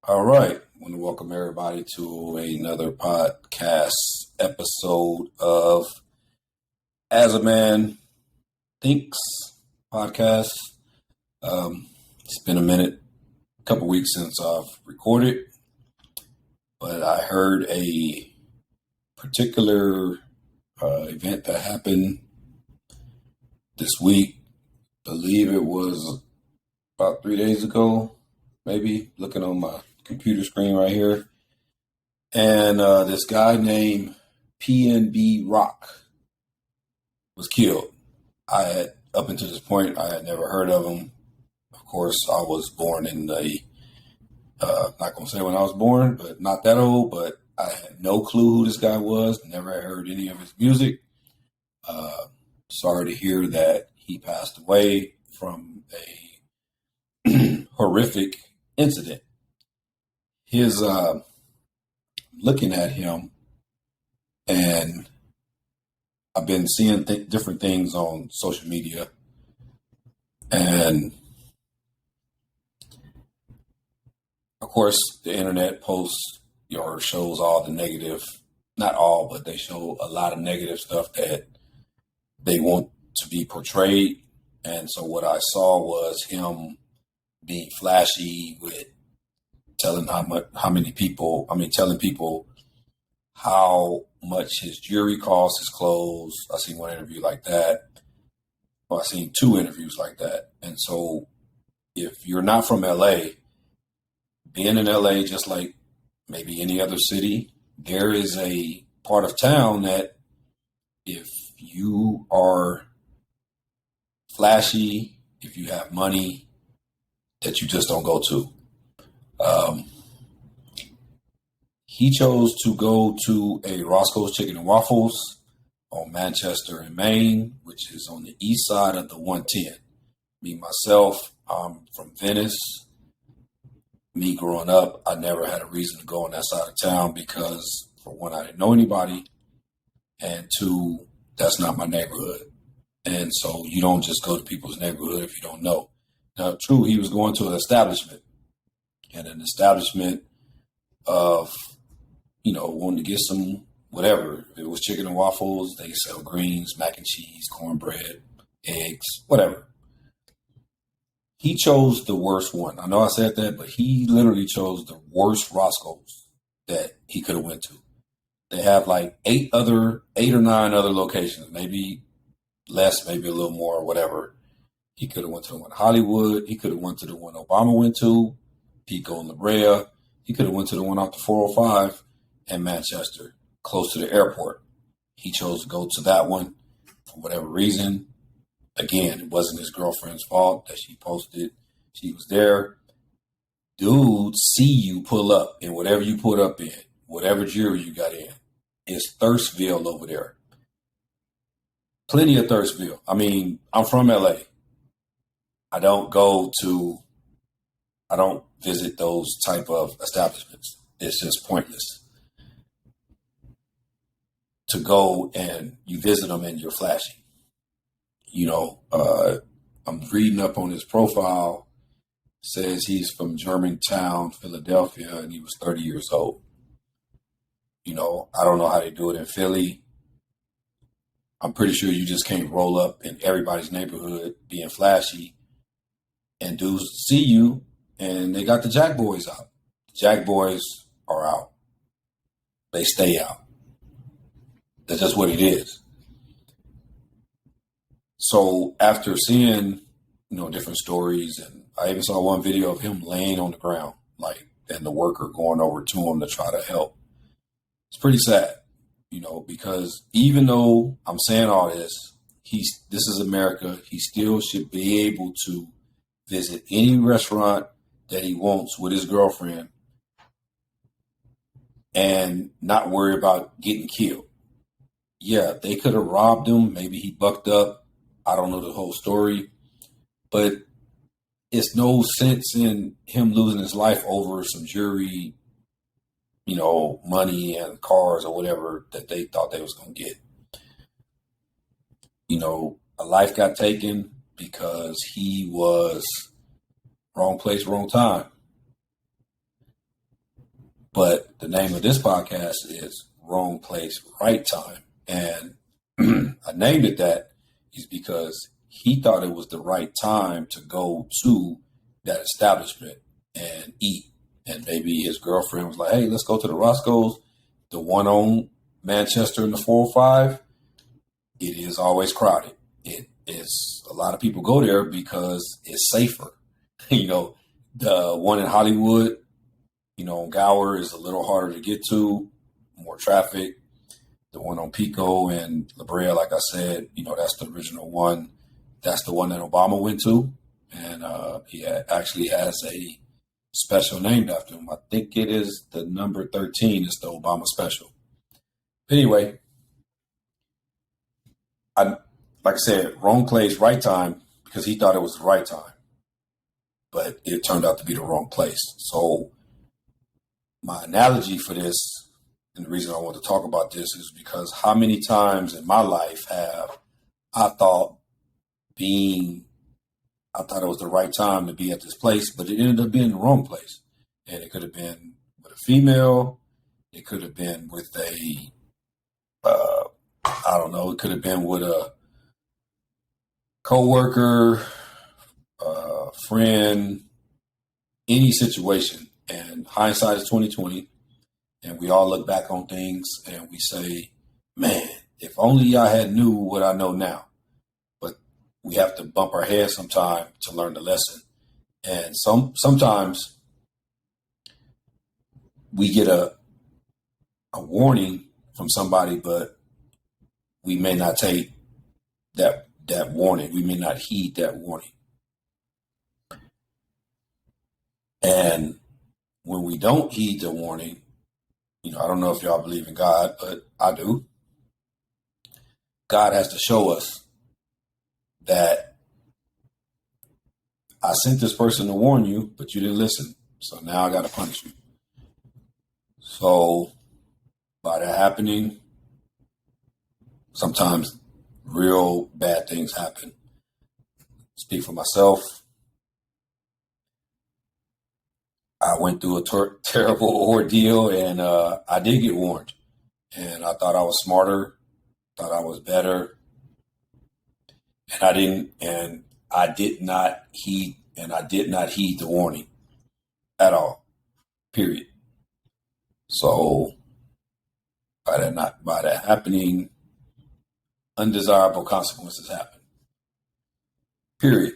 All right. I want to welcome everybody to another podcast episode of As a Man Thinks podcast. It's been a minute, a couple weeks since I've recorded, but I heard a particular event that happened this week. I believe it was about 3 days ago, maybe, looking on my computer screen right here. And this guy named PnB Rock was killed. Up until this point, I had never heard of him. Of course, I was born in not going to say when I was born, but not that old, but I had no clue who this guy was, never had heard any of his music. Sorry to hear that he passed away from a horrific incident. His looking at him, and I've been seeing different things on social media, and of course the internet posts or shows all the negative, not all, but they show a lot of negative stuff that they want to be portrayed. And so what I saw was him being flashy with telling telling people how much his jewelry costs, his clothes. I seen one interview like that. Well, I seen two interviews like that. And so if you're not from LA, being in LA, just like maybe any other city, there is a part of town that if you are flashy, if you have money, that you just don't go to. He chose to go to a Roscoe's Chicken and Waffles on Manchester in Maine, which is on the east side of the 110. Me, myself, I'm from Venice. Me growing up, I never had a reason to go on that side of town because, for one, I didn't know anybody, and two, that's not my neighborhood. And so you don't just go to people's neighborhood if you don't know. Now, true, he was going to an establishment, and an establishment of, wanting to get some whatever. If it was chicken and waffles, they sell greens, mac and cheese, cornbread, eggs, whatever. He chose the worst one. I know I said that, but he literally chose the worst Roscoe's that he could have went to. They have like 8 or 9 other locations, maybe less, maybe a little more, whatever. He could have went to the one in Hollywood. He could have went to the one Obama went to, Pico and La Brea. He could have went to the one off the 405 in Manchester, close to the airport. He chose to go to that one for whatever reason. Again, it wasn't his girlfriend's fault that she posted. She was there. Dude, see you pull up in whatever you put up in, whatever jewelry you got in. It's Thirstville over there. Plenty of Thirstville. I mean, I'm from LA. I don't visit those type of establishments. It's just pointless to go and you visit them and you're flashy. I'm reading up on his profile. Says he's from Germantown, Philadelphia, and he was 30 years old. I don't know how they do it in Philly. I'm pretty sure you just can't roll up in everybody's neighborhood being flashy and dudes see you, and they got the Jack Boys out. The Jack Boys are out. They stay out. That's just what it is. So after seeing, different stories, and I even saw one video of him laying on the ground, and the worker going over to him to try to help. It's pretty sad, because even though I'm saying all this, this is America. He still should be able to visit any restaurant that he wants with his girlfriend and not worry about getting killed. Yeah, they could have robbed him. Maybe he bucked up. I don't know the whole story, but it's no sense in him losing his life over some jewelry, money and cars or whatever that they thought they was going to get. A life got taken because he was wrong place, wrong time. But the name of this podcast is Wrong Place, Right Time. And I named it that is because he thought it was the right time to go to that establishment and eat. And maybe his girlfriend was like, hey, let's go to the Roscoe's, the one on Manchester in the 405. It is always crowded. It is a lot of people go there because it's safer. The one in Hollywood, on Gower is a little harder to get to, more traffic. The one on Pico and La Brea, like I said, that's the original one. That's the one that Obama went to. And he actually has a special named after him. I think it is the number 13. It's the Obama special. Anyway, like I said, wrong place, right time, because he thought it was the right time. But it turned out to be the wrong place. So my analogy for this, and the reason I want to talk about this, is because how many times in my life have I thought it was the right time to be at this place, but it ended up being the wrong place. And it could have been with a female. It could have been with it could have been with a coworker, friend, any situation. And hindsight is 20/20. And we all look back on things and we say, man, if only I had knew what I know now. But we have to bump our head sometime to learn the lesson. And sometimes we get a warning from somebody, but we may not take that warning. We may not heed that warning. And when we don't heed the warning, I don't know if y'all believe in God, but I do. God has to show us that I sent this person to warn you, but you didn't listen. So now I got to punish you. So by that happening, sometimes real bad things happen. Speak for myself. I went through a terrible ordeal, and I did get warned. And I thought I was smarter, thought I was better, and I didn't. And I did not heed the warning at all. Period. So by that happening, undesirable consequences happen. Period.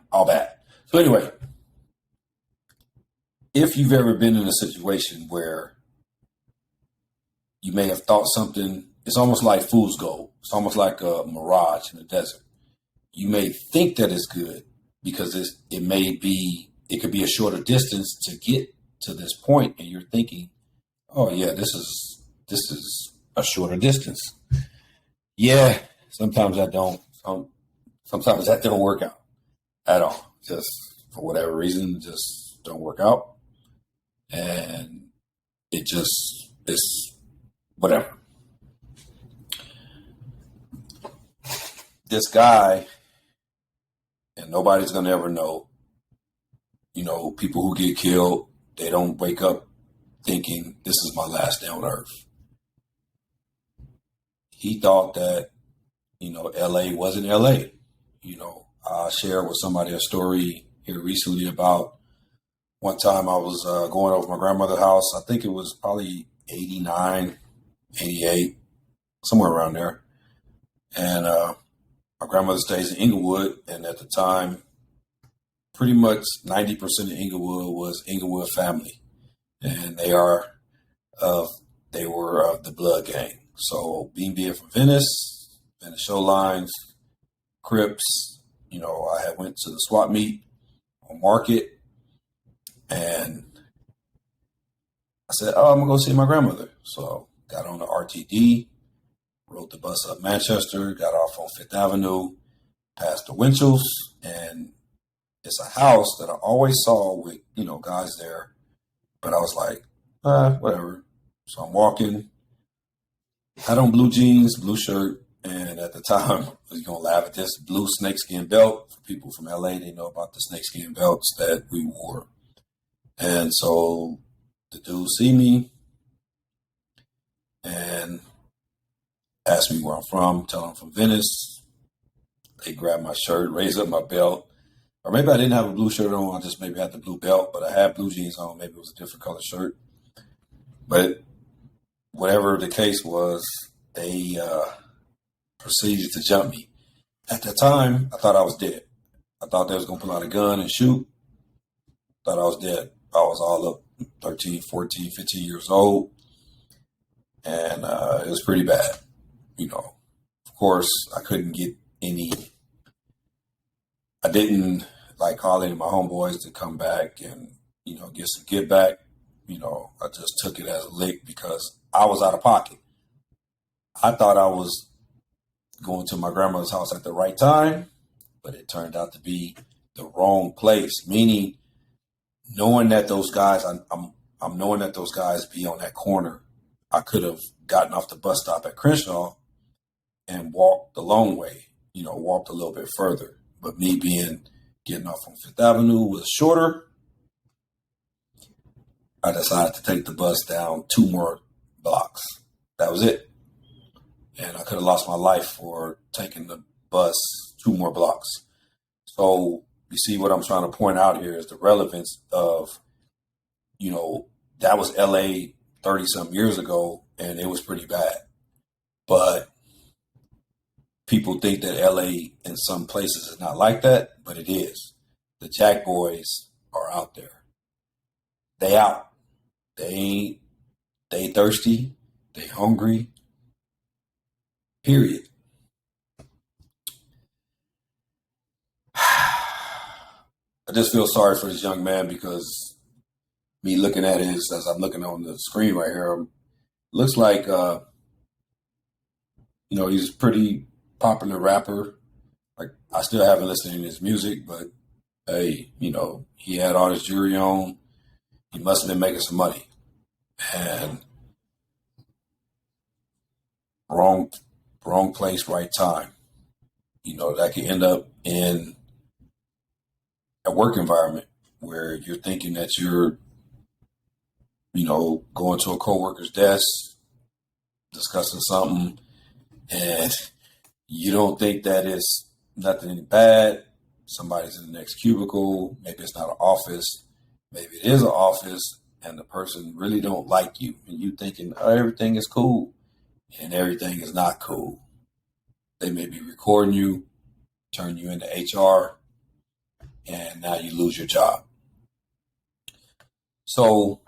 All bad. So anyway, if you've ever been in a situation where you may have thought something, it's almost like fool's gold. It's almost like a mirage in the desert. You may think that it's good because it could be a shorter distance to get to this point, and you're thinking, oh yeah, this is a shorter distance. Yeah, sometimes that don't work out at all. Just for whatever reason, just don't work out. And it's whatever. This guy, and nobody's going to ever know, people who get killed, they don't wake up thinking this is my last day on earth. He thought that, LA wasn't LA. I shared with somebody a story here recently about one time I was going over my grandmother's house. I think it was probably 89, 88, somewhere around there. And my grandmother stays in Inglewood. And at the time, pretty much 90% of Inglewood was Inglewood family. And they were of the Blood Gang. So being from Venice Showlines, Crips, I had went to the swap meet on Market, and I said, oh, I'm going to go see my grandmother. So got on the RTD, rode the bus up Manchester, got off on 5th Avenue, past the Winchells, and it's a house that I always saw with, guys there. But I was like, whatever. So I'm walking, had on blue jeans, blue shirt, And at the time, you're going to laugh at this, blue snakeskin belt. For people from LA, they know about the snakeskin belts that we wore. And so the dude see me and ask me where I'm from, tell them I'm from Venice. They grab my shirt, raise up my belt. Or maybe I didn't have a blue shirt on, I just maybe had the blue belt, but I had blue jeans on. Maybe it was a different color shirt. But whatever the case was, they proceeded to jump me. At that time, I thought I was dead. I thought they was going to pull out a gun and shoot. Thought I was dead. I was all up 13, 14, 15 years old. And it was pretty bad. You know, of course, I couldn't get I didn't like call any of my homeboys to come back and, get some get back. I just took it as a lick because I was out of pocket. I thought I was going to my grandmother's house at the right time, but it turned out to be the wrong place. Meaning, knowing that those guys, I'm knowing that those guys be on that corner. I could have gotten off the bus stop at Crenshaw and walked the long way, walked a little bit further. But me getting off on Fifth Avenue was shorter. I decided to take the bus down 2 more blocks. That was it. And I could have lost my life for taking the bus 2 more blocks. So you see what I'm trying to point out here is the relevance of, that was LA 30 some years ago and it was pretty bad. But people think that LA in some places is not like that, but it is. The Jack Boys are out there. They out. They thirsty. They hungry. Period. I just feel sorry for this young man because me looking at it as I'm looking on the screen right here, looks like, he's a pretty popular rapper. Like, I still haven't listened to his music, but hey, he had all his jewelry on. He must have been making some money. And wrong place, right time. That could end up in a work environment where you're thinking that you're, going to a coworker's desk, discussing something, and you don't think that it's nothing bad. Somebody's in the next cubicle. Maybe it's not an office. Maybe it is an office, and the person really don't like you. And you thinking, oh, everything is cool. And everything is not cool. They may be recording you, turn you into HR, and now you lose your job. So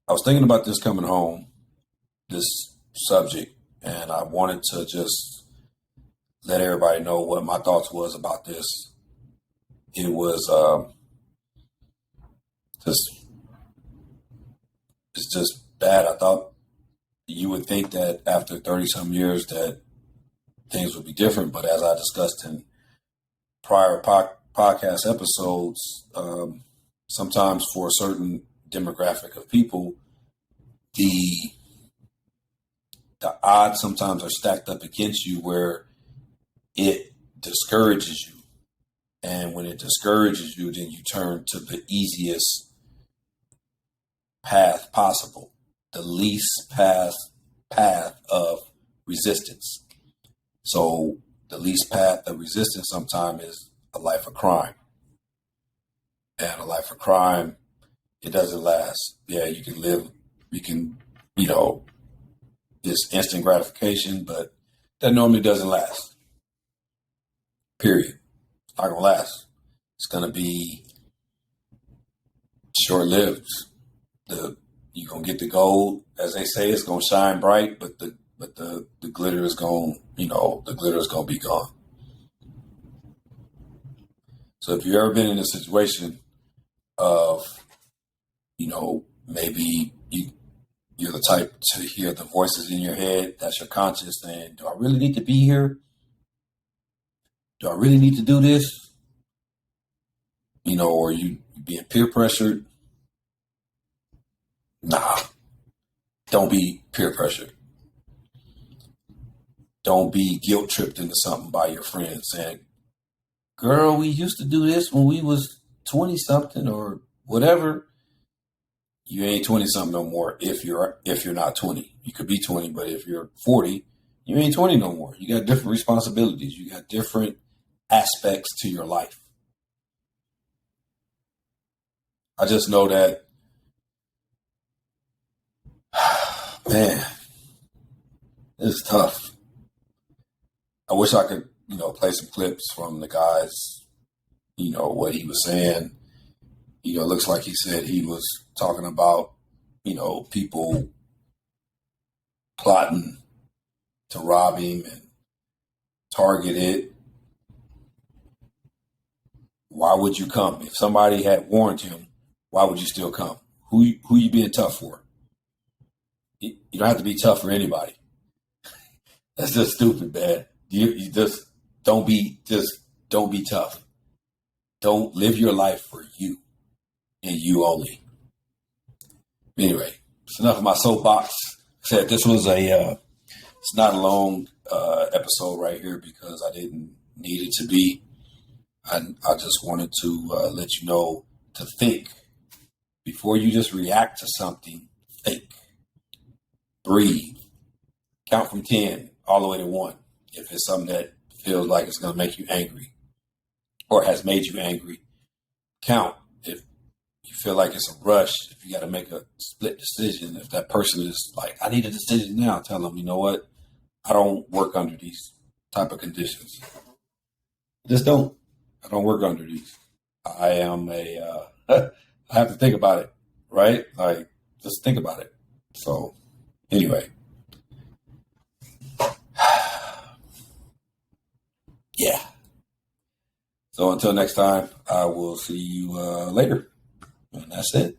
I was thinking about this coming home, this subject, and I wanted to just let everybody know what my thoughts was about this. It was it's just bad. I thought you would think that after 30-some years that things would be different, but as I discussed in prior podcast episodes, sometimes for a certain demographic of people, the odds sometimes are stacked up against you where it discourages you. And when it discourages you, then you turn to the easiest path possible, the least path of resistance. So the least path of resistance sometimes is a life of crime. And a life of crime, it doesn't last. Yeah, you can live, this instant gratification, but that normally doesn't last. Period. It's not going to last. It's going to be short-lived. You're going to get the gold, as they say, it's going to shine bright, but the glitter is going, the glitter is going to be gone. So if you've ever been in a situation of, maybe you're the type to hear the voices in your head, that's your conscience saying, do I really need to be here? Do I really need to do this? Or you being peer pressured? Nah, don't be peer pressured. Don't be guilt tripped into something by your friends saying, girl, we used to do this when we was 20 something or whatever. You ain't 20 something no more if you're not 20. You could be 20, but if you're 40, you ain't 20 no more. You got different responsibilities. You got different aspects to your life. I just know that, man, it's tough. I wish I could, play some clips from the guys, what he was saying. It looks like he said he was talking about, people plotting to rob him and target it. Why would you come? If somebody had warned him, why would you still come? Who you being tough for? You don't have to be tough for anybody. That's just stupid, man. You just don't be tough. Don't live your life for you and you only. Anyway, it's enough of my soapbox. Said this was it's not a long episode right here because I didn't need it to be. I just wanted to let you know to think before you just react to something. Think, breathe, count from 10 all the way to 1. If it's something that feels like it's going to make you angry or has made you angry, count. If you feel like it's a rush, if you got to make a split decision, if that person is like, I need a decision now, tell them, you know what? I don't work under these type of conditions. Just don't. I don't work under these. I am I have to think about it, right? Like, just think about it. So, anyway. Yeah. So until next time, I will see you later. And that's it.